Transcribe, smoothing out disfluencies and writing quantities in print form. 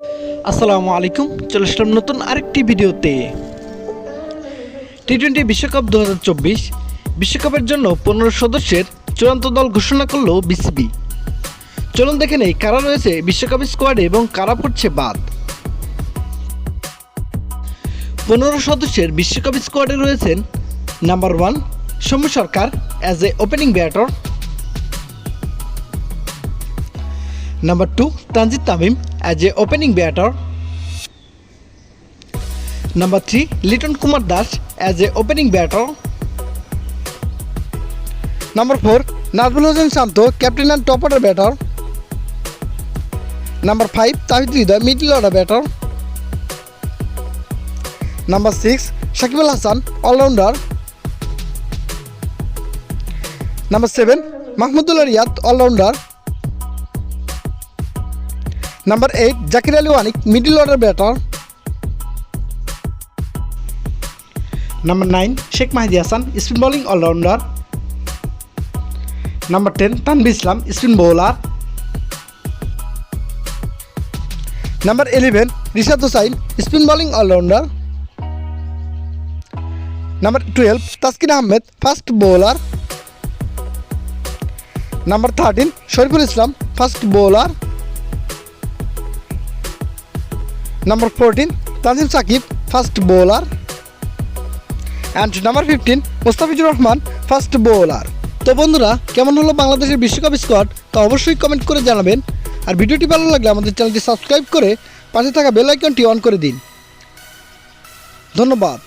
আসসালামু আলাইকুম, চলে আসলাম নতুন আরেকটি ভিডিওতে। টি-20 বিশ্বকাপ 2024 বিশ্বকাপের জন্য 15 সদস্যের চূড়ান্ত দল ঘোষণা করল বিসিবি। চলুন দেখে নেই কারা রয়েছে বিশ্বকাপ স্কোয়াডে এবং কারা পড়ছে বাদ। 15 সদস্যের বিশ্বকাপ স্কোয়াডে রয়েছেন number 1 Soumya Sarkar as a opening batter, number 2 Tanzid Tamim as a opening batter, number 3 Liton Kumar Das as a opening batter, number 4 Nazmul Hossain Shanto captain and top order batter, number 5 Towhid Hridoy middle order batter, number 6 Shakib Al Hasan allrounder, number 7 Mahmudullah Riyad allrounder, number 8 Zakir Ali Anik middle order batter, number 9 Sheikh Mahedi Hasan spin bowling allrounder, number 10 Tanvir Islam spin bowler, number 11 Rishad Hossain spin bowling allrounder, number 12 Taskin Ahmed fast bowler, number 13 Shoriful Islam fast bowler, number 14 Tanzim Sakib fast bowler and number 15 Mustafizur Rahman fast bowler. তো বন্ধুরা, কেমন হলো বাংলাদেশের বিশ্বকাপ squad তা অবশ্যই comment করে জানাবেন। আর ভিডিওটি ভালো লাগলে আমাদের চ্যানেলটি সাবস্ক্রাইব করে পাশে থাকা বেল আইকনটি অন করে দিন। ধন্যবাদ।